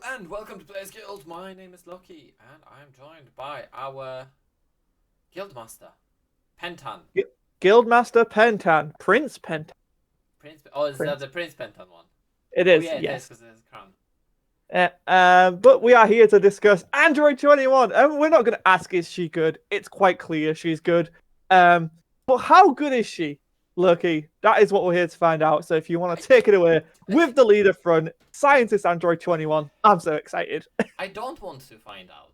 And welcome to Players Guild. My name is Loki, and I'm joined by our Guildmaster, Pentan. Guildmaster Pentan, Prince Pentan, Prince. Oh, is that Prince. the Prince Pentan one? It Oh is, yeah, it is yes. because it's a crown. But we are here to discuss Android 21, and we're not going to ask is she good. It's quite clear she's good. But how good is she, Loki? That is what we're here to find out. So if you want I, to take it away I, with the leader front, Scientist Android 21, I'm so excited. I don't want to find out.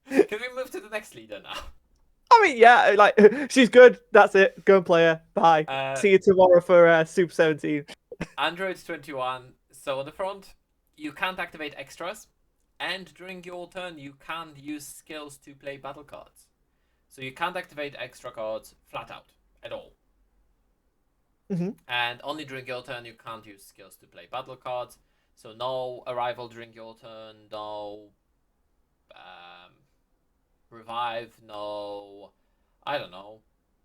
Can we move to the next leader now? I mean, yeah, like she's good. That's it. Go and play her. Bye. Uh, See you tomorrow for Super 17. Android 21. So on the front, you can't activate extras, and during your turn, you can't use skills to play battle cards. So you can't activate extra cards flat out at all. Mm-hmm. And only during your turn you can't use skills to play battle cards. So no arrival during your turn, no revive, no, I don't know,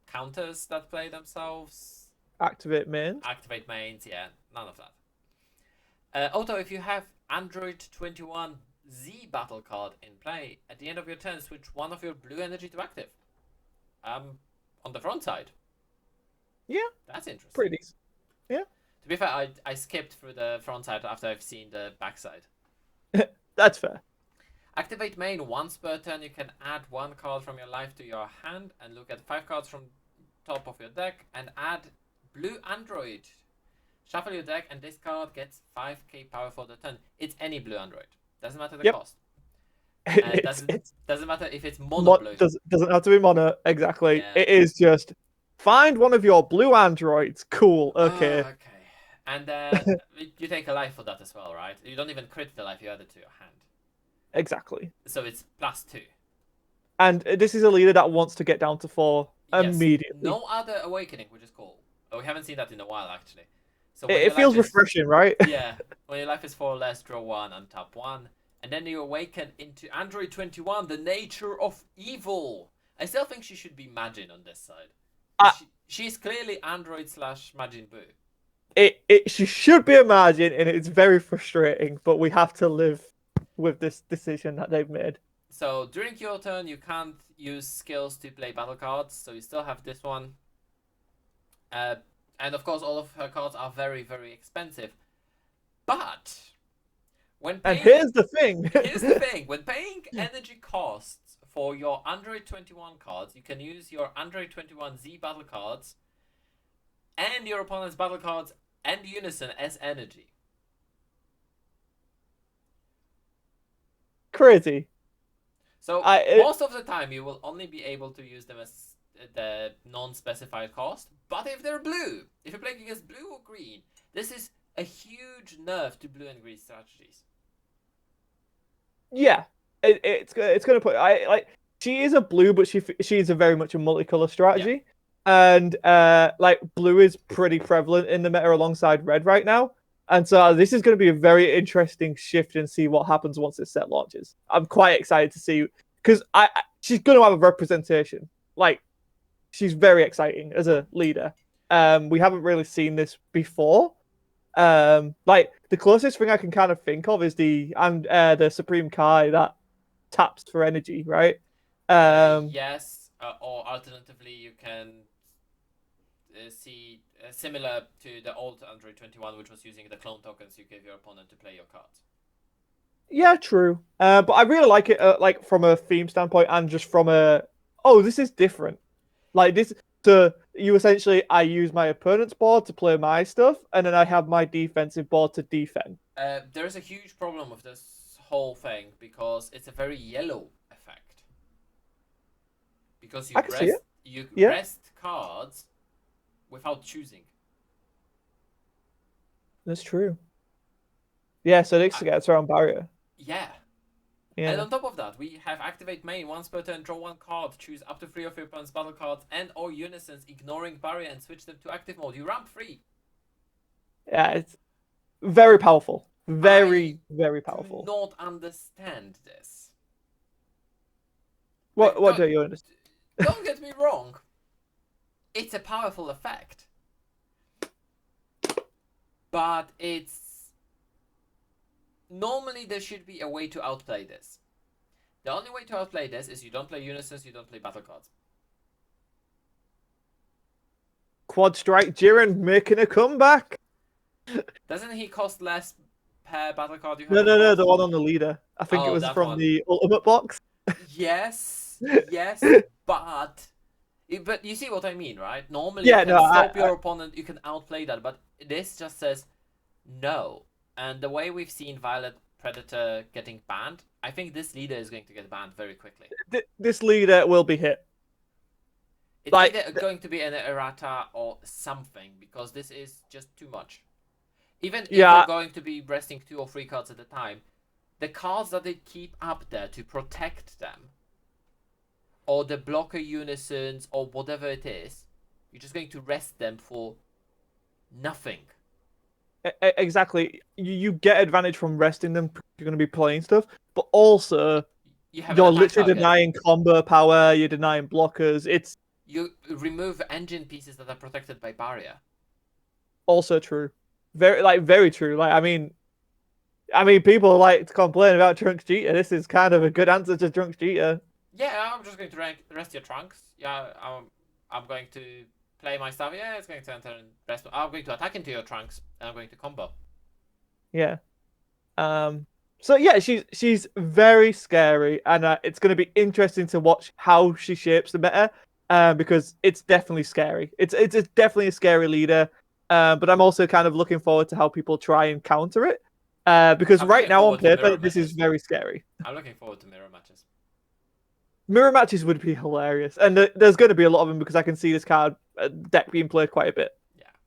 counters that play themselves, Activate main. activate mains, yeah, none of that. Although if you have Android 21 Z battle card in play, at the end of your turn switch one of your blue energy to active. On the front side. Yeah, That's interesting. pretty decent. Yeah. To be fair, I skipped through the front side after I've seen the back side. That's fair. Activate main once per turn. You can add one card from your life to your hand and look at 5 cards from top of your deck and add blue android. Shuffle your deck and this card gets 5k power for the turn. It's any blue android. Doesn't matter the Yep. cost. It's, Doesn't matter if it's mono blue. doesn't have to be mono, exactly. Yeah. It is just find one of your blue androids. Cool. Okay. Okay. And you take a life for that as well, right? You don't even crit the life, you add it to your hand. Exactly. So it's +2. And this is a leader that wants to get down to 4 Yes. immediately. No other awakening, which is cool. Oh, we haven't seen that in a while, actually. So It feels refreshing, right? Yeah. When your life is 4 or less, draw 1 and tap 1. And then you awaken into Android 21, the nature of evil. I still think she should be Majin on this side. She's clearly Android / Majin Buu. She should be a margin, and it's very frustrating, but we have to live with this decision that they've made. So during your turn, you can't use skills to play battle cards, so you still have this one. And of course, all of her cards are very, very expensive. But when paying, And here's the thing. here's the thing: when paying energy costs for your Android 21 cards, you can use your Android 21 Z battle cards and your opponent's battle cards and unison as energy. Crazy. So most of the time you will only be able to use them as the non-specified cost. But if they're blue, if you're playing against blue or green, this is a huge nerf to blue and green strategies. Yeah, it's gonna put she is a blue, but she's a very much a multicolor strategy, and like blue is pretty prevalent in the meta alongside red right now. And so this is going to be a very interesting shift and see what happens once this set launches. I'm quite excited to see because she's going to have a representation. Like she's very exciting as a leader. We haven't really seen this before. Like the closest thing I can kind of think of is the Supreme Kai that taps for energy, right? Yes, or alternatively you can see similar to the old Android 21, which was using the clone tokens you give your opponent to play your cards. Yeah, true. But I really like it, like from a theme standpoint and just from this is different. Like this, you essentially, I use my opponent's board to play my stuff, and then I have my defensive board to defend. There's a huge problem with this whole thing because it's a very yellow effect. Because you rest cards without choosing. That's true. Yeah, so it gets around barrier. Yeah. And on top of that, we have activate main once per turn, draw 1 card, choose up to 3 of your opponent's battle cards and or unisons, ignoring barrier and switch them to active mode. You ramp 3. Yeah, it's very powerful. Very powerful. I do not understand this. What do you understand? Don't get me wrong. It's a powerful effect. But it's normally there should be a way to outplay this. The only way to outplay this is you don't play unisons, you don't play battle cards. Quad Strike Jiren making a comeback. Doesn't he cost less per battle card you have? No, the one on the leader. I think it Oh, was that from one. the Ultimate Box. Yes, but you see what I mean, right? Normally Yeah, you can no, stop your opponent, you can outplay that, but this just says no. And the way we've seen Violet Predator getting banned, I think this leader is going to get banned very quickly. This leader will be hit. It's Like, either going to be an errata or something, because this is just too much. Even if you're going to be resting 2 or 3 cards at a time, the cards that they keep up there to protect them, or the blocker unisons, or whatever it is, you're just going to rest them for nothing. Exactly. You get advantage from resting them. You're going to be playing stuff, but also you're literally denying combo power. You're denying blockers. You remove engine pieces that are protected by barrier. Also true. Very true. Like, I mean, people like to complain about Trunks Cheetah. This is kind of a good answer to Trunks Cheetah. Yeah, I'm just going to rest your Trunks. Yeah, I'm going to play my stuff. Yeah, it's going to enter and rest. I'm going to attack into your Trunks, and I'm going to combo. Yeah. So yeah, she's very scary, and it's going to be interesting to watch how she shapes the meta. Because it's definitely scary. It's definitely a scary leader. But I'm also kind of looking forward to how people try and counter it. Because right now on paper, this is very scary. I'm looking forward to mirror matches. Mirror matches would be hilarious, and there's going to be a lot of them because I can see this card deck being played quite a bit.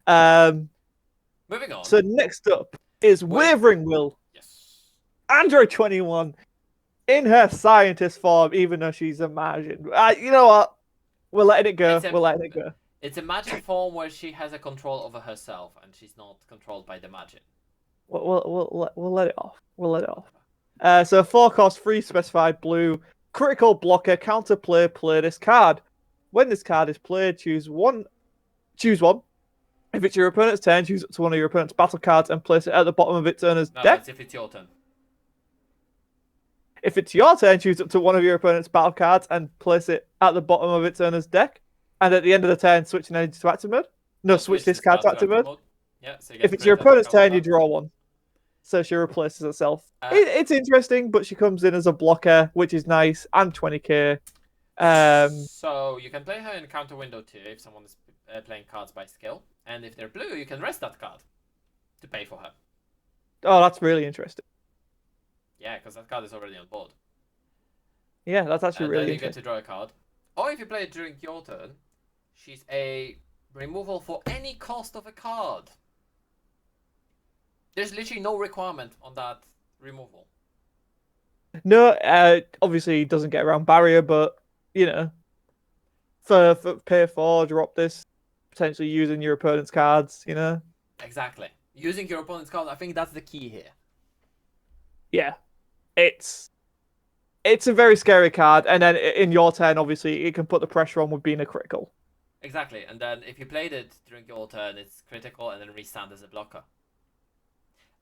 Yeah. Moving on. So next up is Wavering Will. Yes. Android 21 in her scientist form, even though she's a magic. You know what? We're letting it go. We're letting it go. It's a magic form where she has a control over herself, and she's not controlled by the magic. We'll let it off. We'll let it off. So 4 cost, 3 specified blue, critical blocker, counterplay, play this card. When this card is played, choose one. If it's your opponent's turn, choose it to one of your opponent's battle cards and place it at the bottom of its owner's deck. That's if it's your turn. If it's your turn, choose up to one of your opponent's battle cards and place it at the bottom of its owner's deck. And at the end of the turn, switch an energy to active mode. No, switch this card to active mode. Yeah, so if it's your opponent's turn, you draw one. So she replaces herself. It's interesting, but she comes in as a blocker, which is nice, and 20k. So you can play her in counter window too if someone is playing cards by skill. And if they're blue, you can rest that card to pay for her. Oh, that's really interesting. Yeah, because that card is already on board. Yeah, that's actually really interesting. Then you get to draw a card. Or if you play it during your turn, she's a removal for any cost of a card. There's literally no requirement on that removal. No, obviously it doesn't get around barrier, but, you know, for pay 4, drop this, potentially using your opponent's cards, you know? Exactly. Using your opponent's cards, I think that's the key here. Yeah. It's a very scary card, and then in your turn, obviously, it can put the pressure on with being a critical. Exactly, and then if you played it during your turn, it's critical and then restand as a blocker.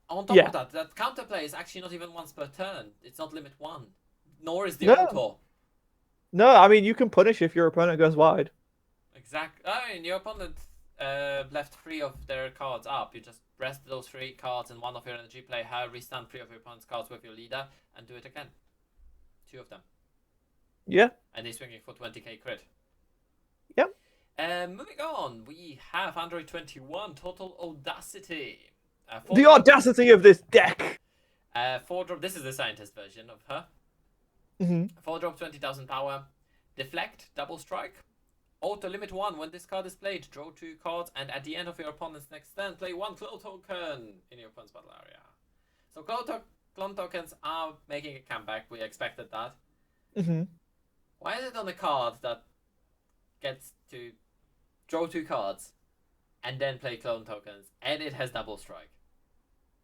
On top of that counterplay is actually not even once per turn. It's not limit 1, nor is the auto. No, I mean, you can punish if your opponent goes wide. Exactly. I mean, your opponent left 3 of their cards up. You just rest those 3 cards and one of your energy, play her, restand 3 of your opponent's cards with your leader, and do it again. 2 of them. Yeah. And he's swinging for 20k crit. Yep. Moving on, we have Android 21 Total Audacity. The audacity of this deck! 4-drop, this is the scientist version of her. 4-drop, 20,000 power. Deflect, double strike. Auto limit 1, when this card is played, draw 2 cards, and at the end of your opponent's next turn, play 1 clone token in your opponent's battle area. So clone tokens are making a comeback, we expected that. Why is it on a card that gets to draw 2 cards and then play clone tokens, and it has double strike?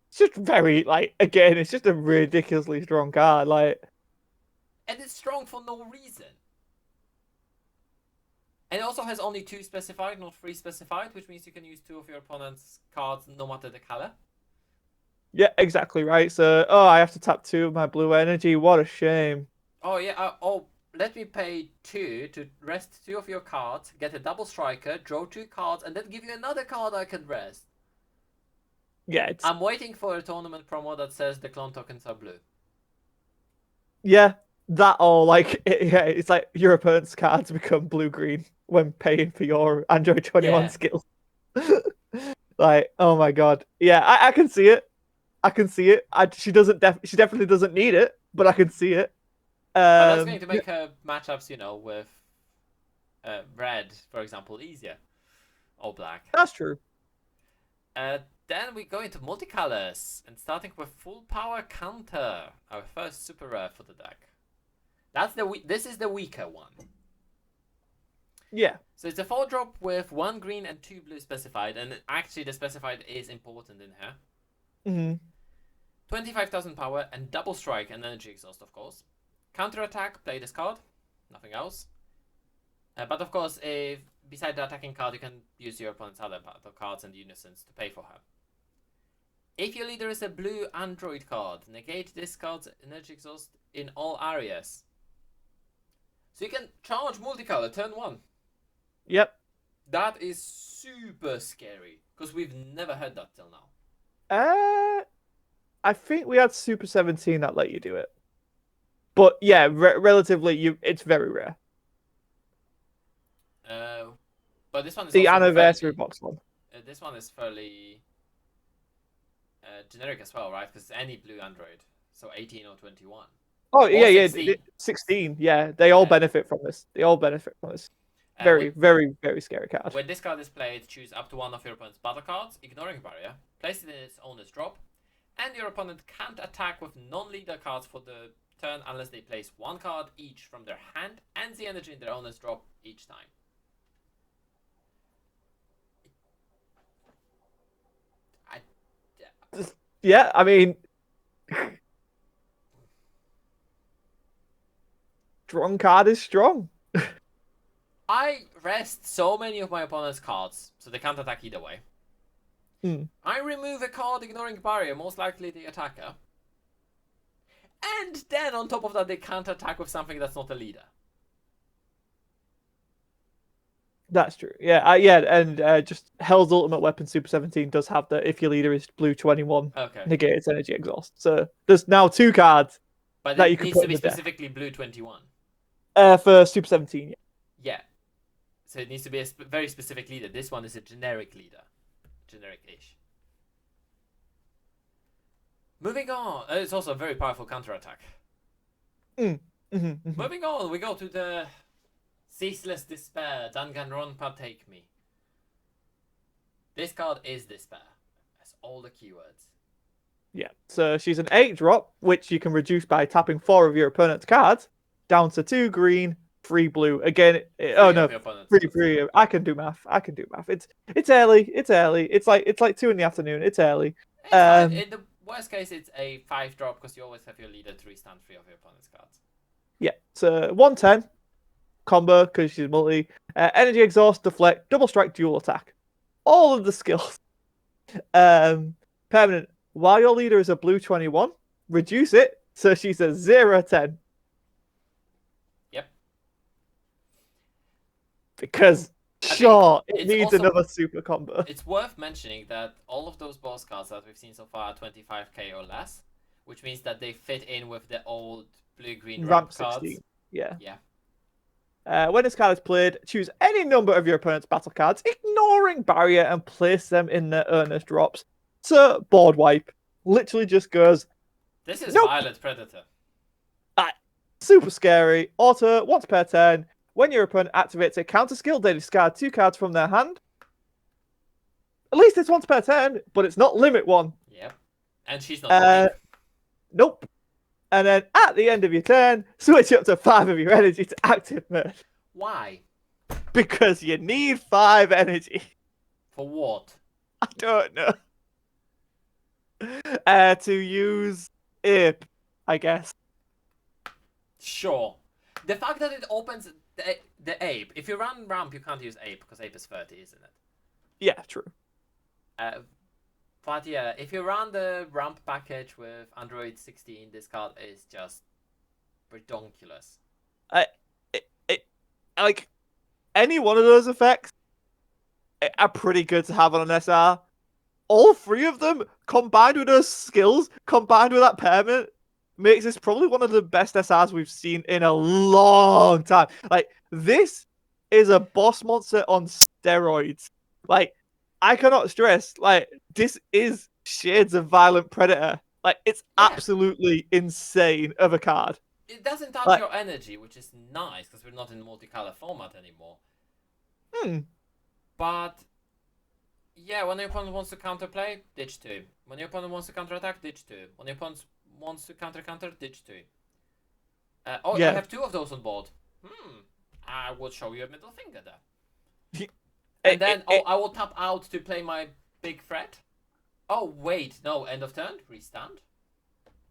It's just very, again, it's just a ridiculously strong card, And it's strong for no reason. And it also has only 2 specified, not 3 specified, which means you can use 2 of your opponent's cards no matter the color. Yeah, exactly right. So, oh, I have to tap 2 of my blue energy. What a shame. Oh yeah. Let me pay 2 to rest 2 of your cards, get a double striker, draw 2 cards, and then give you another card I can rest. Yeah, it's I'm waiting for a tournament promo that says the clone tokens are blue. yeah, that or like yeah, it's like your opponent's cards become blue green when paying for your Android 21 Yeah. skills. Like, oh my god. Yeah, I can see it. I can see it. She definitely doesn't need it, but I can see it. But that's going to Yeah, make her matchups, with red, for example, easier. Or black. that's true. Then we go into multicolors, and starting with full power counter, our first super rare for the deck. This is the weaker one. Yeah. So it's a 4-drop with 1 green and 2 blue specified, and actually the specified is important in here. Mm-hmm. 25,000 power and double strike and energy exhaust, of course. Counter attack, play this card, nothing else. But of course, if beside the attacking card, you can use your opponent's other battle cards and unisons to pay for her. If your leader is a blue android card, negate this card's energy exhaust in all areas. So you can charge multicolor turn 1. Yep. That is super scary, because we've never had that till now. I think we had Super 17 that let you do it. But yeah, relatively, it's very rare. But this one is The also anniversary fairly, box one. This one is fairly generic as well, right? Because it's any blue android, so 18 or 21. Oh Or yeah, 16. yeah, 16. Yeah, they all Yeah. benefit from this. They all benefit from this. Very, very, very scary card. When this card is played, choose up to 1 of your opponent's battle cards, ignoring barrier, place it in its owner's drop, and your opponent can't attack with non-leader cards for the turn unless they place 1 card each from their hand and the energy in their owner's drop each time. Yeah, I mean, strong card is strong. I rest so many of my opponent's cards, so they can't attack either way. I remove a card ignoring barrier, most likely the attacker. And then on top of that, they can't attack with something that's not a leader. That's true. Yeah, yeah, and just Hell's Ultimate Weapon Super 17 does have that if your leader is blue 21, negate its energy exhaust. So there's now 2 cards but that it you can needs put to be in the specifically blue 21. For Super 17, yeah. Yeah. So it needs to be a very specific leader. This one is a generic leader. Generic-ish. Moving on. It's also a very powerful counterattack. Moving on, we go to the Ceaseless Despair. Danganronpa Take Me. This card is Despair. Has all the keywords. Yeah, so she's an 8-drop, which you can reduce by tapping 4 of your opponent's cards down to 2 green, 3 blue. Again, oh no, 3. I can do math. It's early. It's like 2 in the afternoon. It's early. It's fine. In the worst case, it's a 5-drop because you always have your leader 3 stand 3 of your opponent's cards. Yeah, so 110 combo because she's multi. Energy exhaust, deflect, double strike, dual attack. All of the skills. Permanent. While your leader is a blue 21, reduce it so she's a 0-10. Yep. Because sure, it needs another super combo. It's worth mentioning that all of those boss cards that we've seen so far are 25k or less, which means that they fit in with the old blue-green ramp cards. 16. Yeah. Yeah. When this card is played, choose any number of your opponent's battle cards, ignoring barrier, and place them in their earnest drops. So, board wipe. Literally just goes. This is Violet Predator. Super scary. Auto, once per turn. When your opponent activates a counter skill, they discard 2 cards from their hand. At least it's once per turn, but it's not limit 1. Yep. And she's not. Nope. And then at the end of your turn, switch up to 5 of your energy to active mode. Why? Because you need 5 energy. For what? I don't know. To use Ape, I guess. Sure. The fact that it opens the Ape. If you run ramp, you can't use Ape because Ape is 30, isn't it? Yeah, true. But yeah, if you run the ramp package with Android 16, this card is just redonkulous. Like any one of those effects are pretty good to have on an SR. All three of them combined with those skills, combined with that permanent, makes this probably one of the best SRs we've seen in a long time. Like, this is a boss monster on steroids. Like, I cannot stress, like, this is shades of Violent Predator. Like, it's absolutely insane of a card. It doesn't touch like, your energy, which is nice, because we're not in multicolor format anymore. But, yeah, when your opponent wants to counterplay, ditch 2. When your opponent wants to counterattack, ditch 2. When your opponent wants to counter, ditch 2. I have 2 of those on board. I will show you a middle finger there. And then, I will tap out to play my big threat. Oh, wait, no, end of turn, restand.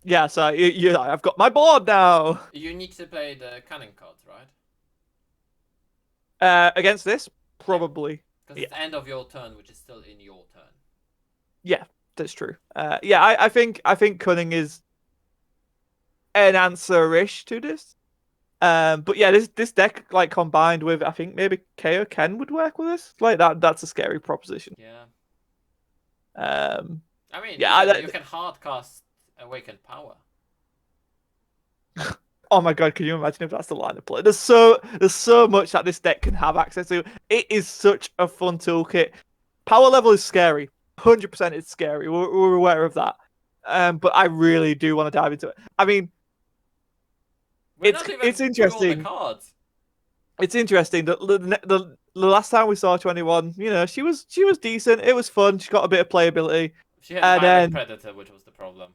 Yeah, so I've got my board now. You need to play the cunning cards, right? Against this, probably. Because it's the end of your turn, which is still in your turn. Yeah, that's true. I think cunning is an answer-ish to this. But yeah, this deck, like, combined with, I think maybe KO Ken would work with this. Like, that's a scary proposition. Yeah. I mean, yeah, you can hard cast Awakened Power. Oh my god, can you imagine if that's the line of play? There's so much that this deck can have access to. It is such a fun toolkit. Power level is scary. 100% it's scary. We're aware of that. But I really do want to dive into it. I mean, it's interesting. It's interesting that the last time we saw 21, she was decent. It was fun. She got a bit of playability. She had Violent Predator, which was the problem.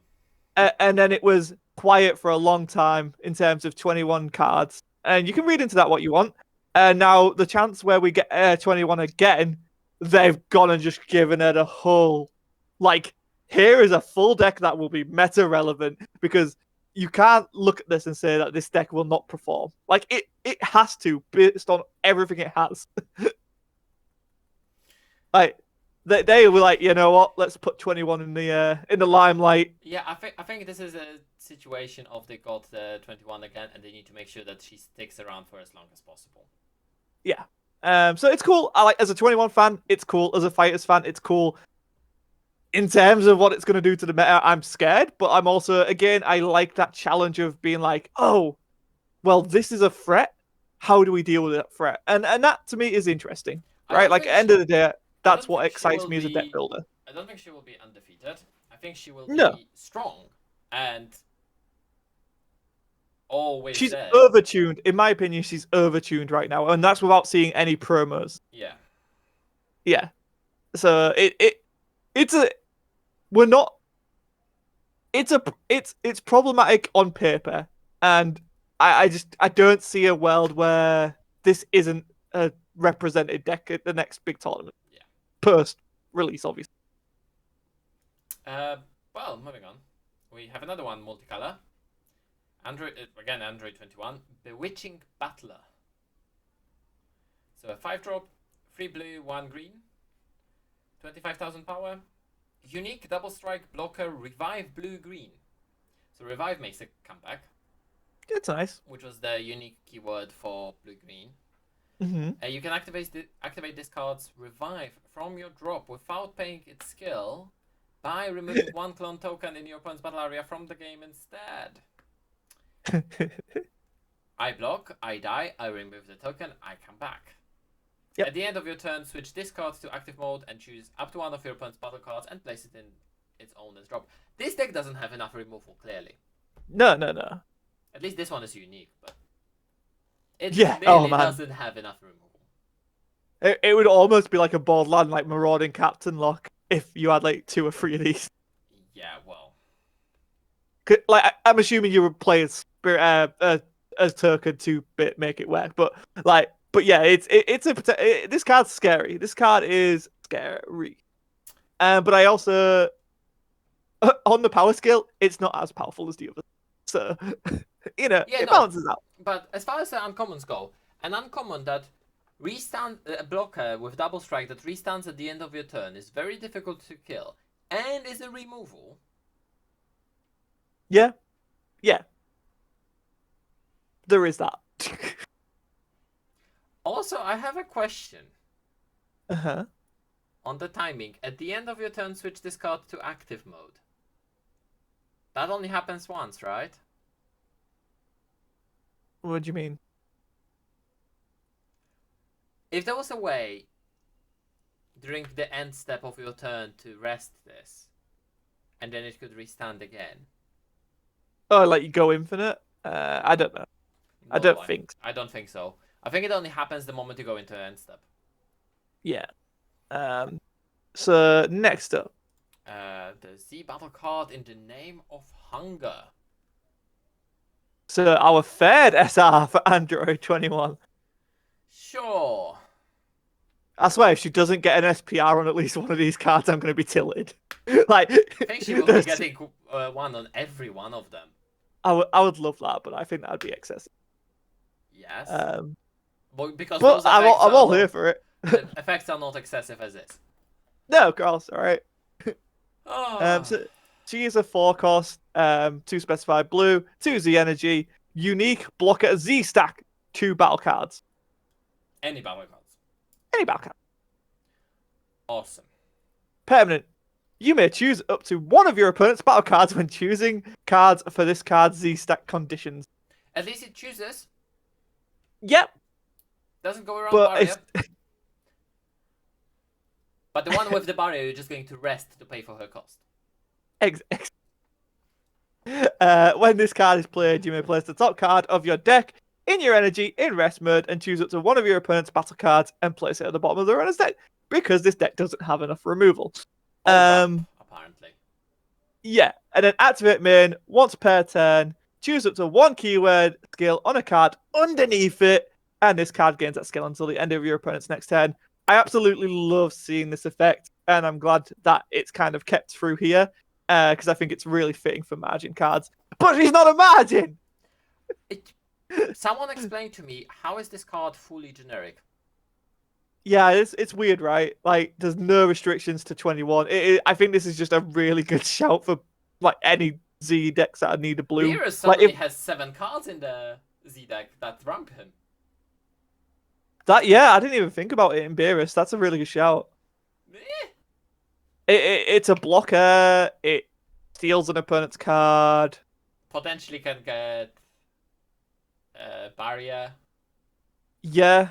And then it was quiet for a long time in terms of 21 cards. And you can read into that what you want. And now the chance where we get 21 again, they've gone and just given it a whole, like, here is a full deck that will be meta relevant, because you can't look at this and say that this deck will not perform. Like, it has to, based on everything it has. Like, they were like, you know what? Let's put 21 in the limelight. Yeah, I think this is a situation of they got the 21 again, and they need to make sure that she sticks around for as long as possible. Yeah. So it's cool. I like, as a 21 fan, it's cool. As a fighterz fan, it's cool. In terms of what it's going to do to the meta, I'm scared, but I'm also, again, I like that challenge of being like, oh, well, this is a threat. How do we deal with that threat? And that to me is interesting, right? Like, at the end of the day, that's what excites me as a deck builder. I don't think she will be undefeated. I think she will be strong and always. She's overtuned. In my opinion, she's overtuned right now, and that's without seeing any promos. Yeah. Yeah. So it's problematic on paper, and I don't see a world where this isn't a represented deck at the next big tournament. Yeah. Post release, obviously. Well, moving on. We have another one, multicolor. Android 21, Bewitching Butler. So a 5-drop, 3 blue, 1 green, 25,000 power. Unique double strike blocker, revive blue green. So revive makes a comeback. It's nice. Which was the unique keyword for blue green. Mm-hmm. You can activate this card's revive from your drop without paying its skill by removing 1 clone token in your opponent's battle area from the game instead. I block, I die, I remove the token, I come back. Yep. At the end of your turn, switch this card to active mode and choose up to 1 of your opponent's battle cards and place it in its owner's drop. This deck doesn't have enough removal, clearly. No. At least this one is unique, but it doesn't have enough removal. It would almost be like a borderline, like Marauding Captain lock if you had like 2 or 3 of these. Yeah, well. Like, I'm assuming you would play as token to make it work, but yeah, this card's scary. This card is scary. But I also, on the power scale, it's not as powerful as the others. So, it balances out. But as far as the uncommons go, an uncommon that a blocker with double strike that restands at the end of your turn is very difficult to kill. and is a removal. Yeah. Yeah. There is that. Also, I have a question Uh-huh. on the timing. At the end of your turn, switch this card to active mode. That only happens once, right? What do you mean? If there was a way during the end step of your turn to rest this, and then it could restand again. Oh, like you go infinite? I don't know. I don't think so. I don't think so. I think it only happens the moment you go into end step. Yeah. So next up. The Z battle card in the name of hunger. So our third SR for Android 21. Sure. I swear, if she doesn't get an SPR on at least one of these cards, I'm going to be tilted. Like, I think she will be getting one on every one of them. I would love that, but I think that'd be excessive. Yes. Because but those effects I'm all here for it. The effects are not excessive as is. No, girls, all right. Oh. So she is a 4-cost, 2 specified blue, 2 Z energy, unique blocker Z stack, 2 battle cards. Any battle cards. Any battle card. Awesome. Permanent. You may choose up to one of your opponent's battle cards when choosing cards for this card's Z stack conditions. At least it chooses. Yep. Doesn't go around But barrier. But the one with the barrier, you're just going to rest to pay for her cost. When this card is played, you may place the top card of your deck in your energy in rest mode and choose up to one of your opponent's battle cards and place it at the bottom of the runner's deck because this deck doesn't have enough removal. Apparently. Yeah, and then activate main once per turn. Choose up to one keyword skill on a card underneath it, and this card gains that skill until the end of your opponent's next turn. I absolutely love seeing this effect, and I'm glad that it's kind of kept through here because I think it's really fitting for margin cards. But she's not a margin! Someone explain to me, how is this card fully generic? Yeah, it's weird, right? Like, there's no restrictions to 21. I think this is just a really good shout for like any Z decks that need a blue. Beerus suddenly has 7 cards in the Z deck that ramp him. Yeah, I didn't even think about it in Beerus. That's a really good shout. It's a blocker. It steals an opponent's card. Potentially can get barrier. Yeah.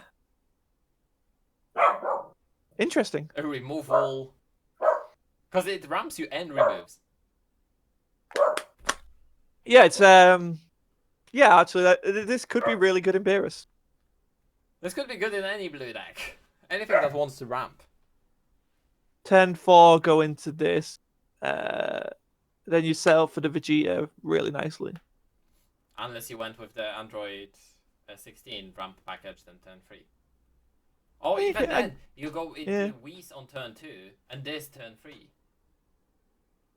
Interesting. A removal. Because it ramps you and removes. Yeah, it's yeah, actually this could be really good in Beerus. This could be good in any blue deck. Anything that wants to ramp. 10-4 go into this. Then you set up for the Vegeta really nicely. Unless you went with the Android 16 ramp package, then turn 3. Oh, even then, you go into Whis on turn 2, and this turn 3.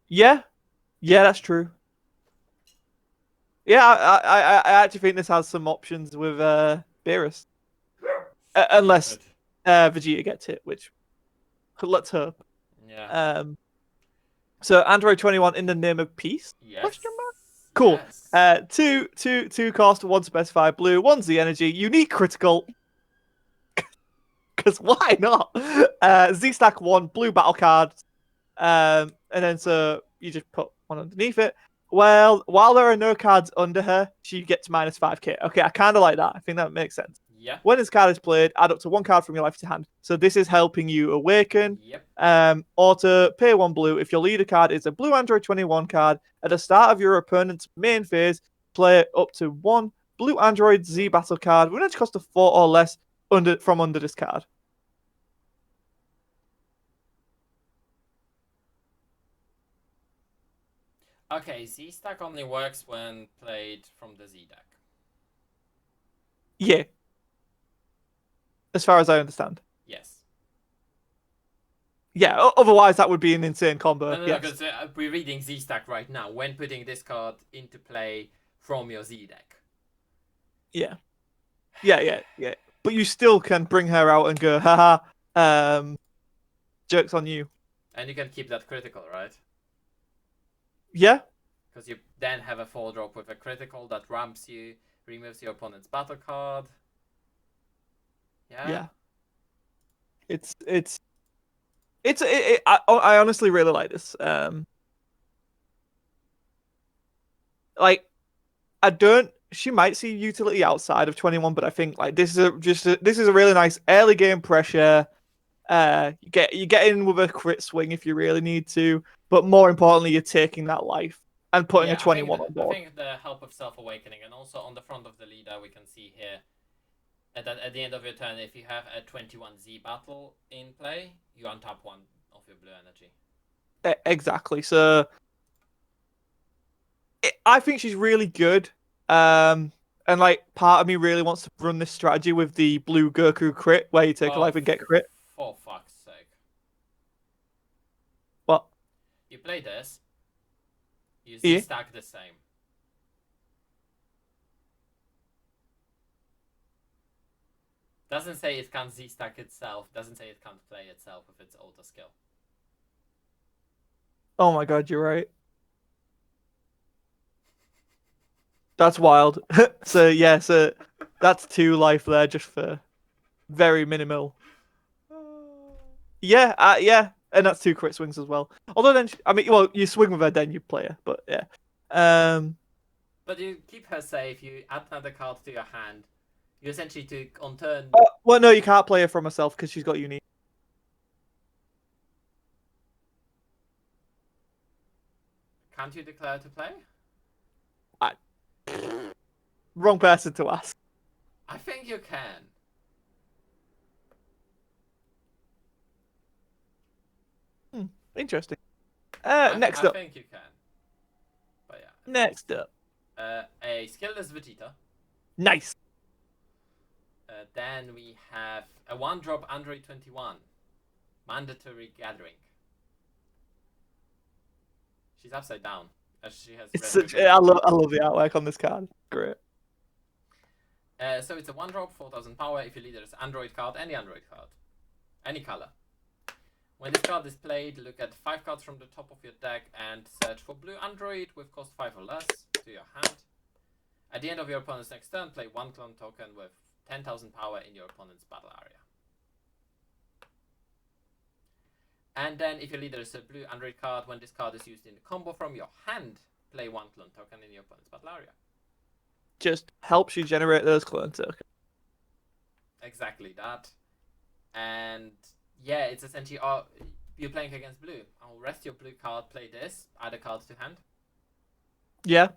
Yeah. Yeah, that's true. Yeah, I actually think this has some options with Beerus. Unless Vegeta gets hit, which let's hope. Yeah. So Android 21 in the name of peace? Yes. Question mark? Cool. Yes. Two cost, 1 specified blue, 1 Z energy, unique critical. Because why not? Z stack 1 blue battle card. And then so you just put one underneath it. Well, while there are no cards under her, she gets minus 5k. Okay, I kind of like that. I think that makes sense. Yeah. When this card is played, add up to 1 card from your life to hand. So this is helping you awaken. Yep. Or to pay 1 blue. If your leader card is a blue Android 21 card, at the start of your opponent's main phase, play up to 1 blue Android Z battle card with an cost of 4 or less from under this card. Okay, Z stack only works when played from the Z deck. Yeah. As far as I understand. Yes. Yeah, otherwise that would be an insane combo. No, yes. because we're reading Z stack right now. When putting this card into play from your Z deck. Yeah. Yeah. But you still can bring her out and go, haha, joke's on you. And you can keep that critical, right? Yeah. Because you then have a 4-drop with a critical that ramps you, removes your opponent's battle card. Yeah. Yeah. I honestly really like this. Like I don't. She might see utility outside of 21, but I think like this is a really nice early game pressure. You get in with a crit swing if you really need to, but more importantly, you're taking that life and putting a Yeah, 21 on I board. think the help of self-awakening, and also on the front of the leader, we can see here that at the end of your turn, if you have a 21Z battle in play, you untap one of your blue energy. Exactly. So I think she's really good. And like part of me really wants to run this strategy with the blue Goku crit, where you take a life and get crit. For fuck's sake! What? You play this. You Yeah. stack the same. Doesn't say it can't Z-stack itself. Doesn't say it can't play itself with its auto skill. Oh my god, you're right. That's wild. So yeah, so that's 2 life there just for very minimal. Yeah, yeah, and that's 2 crit swings as well. Although then, I mean, well, you swing with her, then you play her, but yeah. But you keep her safe. You add another card to your hand. You essentially took on turn. Well, no, you can't play her from herself because she's got unique. Can't you declare to play? Wrong person to ask. I think you can. Interesting. Next up. I think you can. But yeah. Next up. A skillless Vegeta. Nice. Then we have a 1-drop Android 21. Mandatory Gathering. She's upside down. As she has. I love the artwork on this card. Great. So it's a 1-drop, 4000 power. If your leader is Android card, any Android card, any color. When this card is played, look at 5 cards from the top of your deck and search for blue Android with cost 5 or less to your hand. At the end of your opponent's next turn, play 1 clone token with 10,000 power in your opponent's battle area. And then if your leader is a blue Android card, when this card is used in the combo from your hand, play 1 clone token in your opponent's battle area. Just helps you generate those clone tokens. Exactly that. And yeah, it's essentially you're playing against blue. I'll rest your blue card, play this, add a card to hand. Yeah.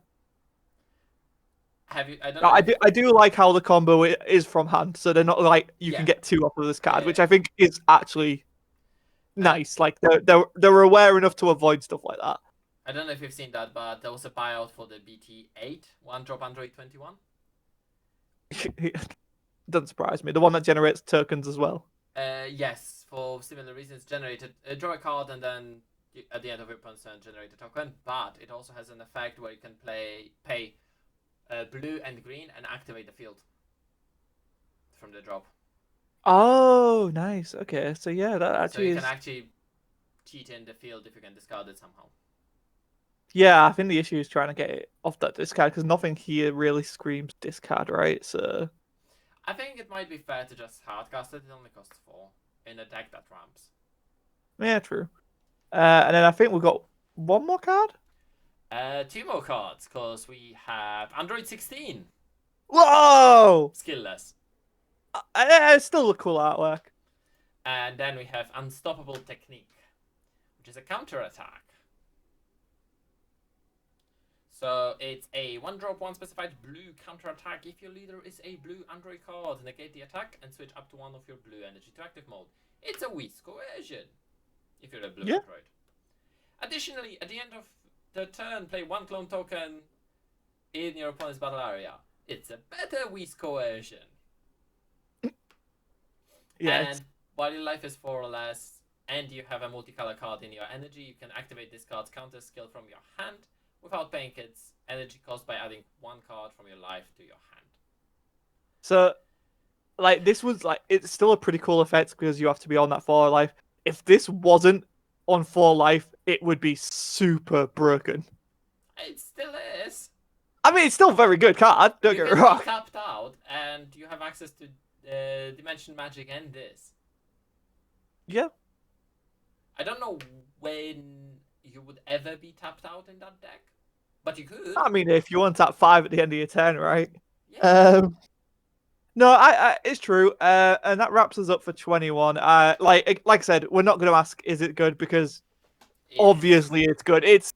Have you? I do like how the combo is from hand, so they're not like you can get 2 off of this card, which I think is actually nice. Like they're aware enough to avoid stuff like that. I don't know if you've seen that, but there was a buyout for the BT8 1-drop Android 21. Doesn't surprise me. The one that generates tokens as well. Yes, for similar reasons. Generated draw a card and then at the end of your opponent's turn generate a token. But it also has an effect where you can pay blue and green and activate the field from the drop. Oh, nice. Okay, so yeah, that actually so you can actually cheat in the field if you can discard it somehow. Yeah, I think the issue is trying to get it off that discard because nothing here really screams discard, right? So I think it might be fair to just hardcast it. It only costs 4 in a deck that ramps. Yeah, true. And then I think we've got 1 more card. 2 more cards because we have Android 16. Whoa! Skillless. It's still a cool artwork. And then we have Unstoppable Technique, which is a counter-attack. So it's a 1-drop, 1 specified blue counter-attack. If your leader is a blue Android card, negate the attack and switch up to 1 of your blue energy to active mode. It's a Whisk Coercion, if you're a blue Android. Additionally, at the end of the turn, play 1 clone token in your opponent's battle area. It's a better Whisk Coercion. And while your life is 4 or less, and you have a multicolor card in your energy, you can activate this card's counter skill from your hand without paying its energy cost by adding 1 card from your life to your hand. So, like, this was like, it's still a pretty cool effect because you have to be on that 4 life. If this wasn't on 4 life, it would be super broken. It still is. I mean, it's still a very good card. Don't You get me can wrong. be tapped out, and you have access to Dimension Magic and this. Yeah. I don't know when you would ever be tapped out in that deck, but you could. I mean, if you want that 5 at the end of your turn, right? Yeah. No, I it's true. And that wraps us up for 21. Like I said, we're not going to ask, is it good? Because obviously it's good. It's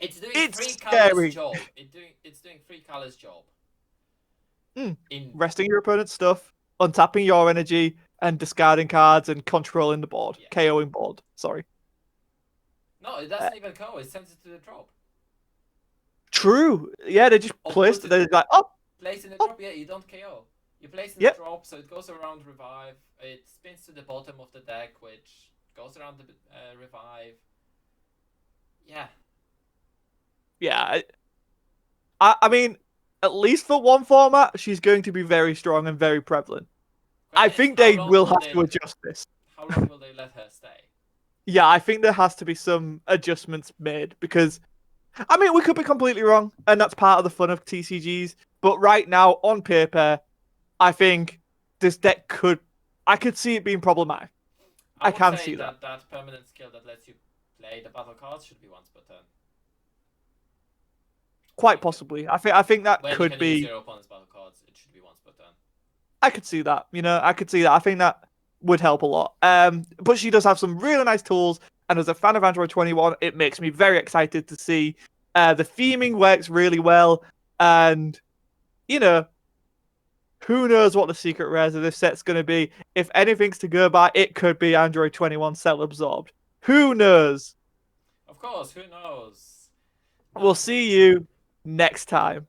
doing three scary. colors job. It's doing 3 colors job. In resting your opponent's stuff, untapping your energy, and discarding cards and controlling the board. Yeah. KOing board. Sorry. No, it doesn't even go. It sends it to the drop. True. Yeah, they just placed it. They're like, oh. Place in the drop. Yeah, you don't KO. You place in Yep. the drop, so it goes around revive. It spins to the bottom of the deck, which goes around the revive. Yeah. Yeah. I mean, at least for one format, she's going to be very strong and very prevalent. I think they will have to adjust this. How long will they let her stay? Yeah, I think there has to be some adjustments made because, I mean, we could be completely wrong, and that's part of the fun of TCGs. But right now, on paper, I think this deck I could see it being problematic. I can see that. That permanent skill that lets you play the battle cards should be once per turn. Quite possibly. I think that when could you can be. Use your opponent's battle cards, it should be once per turn. I could see that. I could see that. I think that would help a lot. But she does have some really nice tools, and as a fan of Android 21, it makes me very excited to see. The theming works really well, and who knows what the secret rares of this set's going to be. If anything's to go by, it could be Android 21 Cell Absorbed. Who knows? Of course, who knows? We'll see you next time.